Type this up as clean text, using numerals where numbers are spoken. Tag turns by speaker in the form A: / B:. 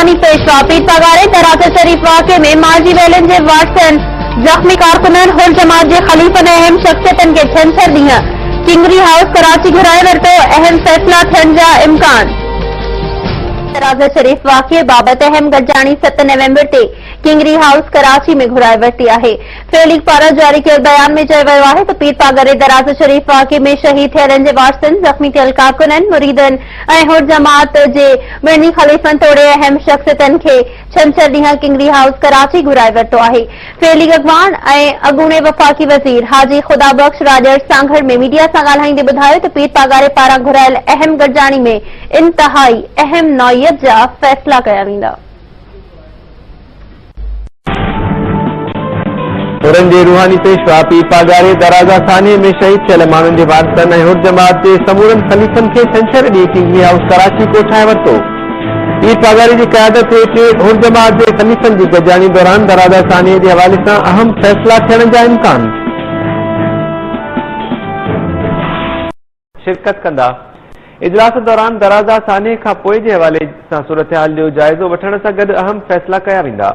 A: रूहानी पेशवा पीर पगारे दराजा शरीफ वाक़े में माजी वेलन जे वाटसन जख्मी कारकुनन हुल जमात जे खलीफन अहम शख्सियतन के छंछर ॾींहुं किंगरी हाउस कराची घुराए वरितो। अहम फैसला थियण जा इम्कान। दराजा शरीफ वाक़े बाबत अहम गॾिजाणी 7 नवंबर ते किंगरी हाउस कराची में घुराए वरिती आहे। फेलिक पारां जारी कयल बयान में चयो वियो आहे त पीर पागरे दराजा शरीफ वाक़े में शहीद थियलनि जे वारसनि ज़ख़्मी थियल कारकुननि मुरीदनि ऐं हुर जमात जे ॿिन्ही ख़लीफ़नि तोड़े अहम शख़्सियतनि खे छंछर ॾींहुं किंगरी हाउस कराची घुराए वरितो आहे। फेलिक अॻवान ऐं अॻूणे वफ़ाक़ी वज़ीर हाजी ख़ुदाबख़्श राजड़ सांघड़ में मीडिया सां ॻाल्हाईंदे ॿुधायो त पीर पागारे पारां घुरायल अहम गॾिजाणी में इंतहाई अहम नौइयत जा फैसला कया वेंदा।
B: औरंगे रूहानी पेशवा पीर पागारे दराजा थाने में शहीद थियल माण्हुनि जे वारसनि ऐं हुर जमात जे समूरनि ख़लीफ़नि खे छंछर ॾींहुं किंगरी हाउस कराची कोठाए वरितो। पीर पागारे जी क़यादत हेठ हुर जमात जे ख़लीफ़नि जी गॾिजाणी दौरान दराजा थाने जे हवाले सां अहम फैसला थियण जा इम्कान। शिरकत कंदा इजलास दौरान दराजा थाने खां पोइ जे हवाले सां सूरत हाल जो जाइज़ो वठण सां गॾु अहम फैसला कया वेंदा।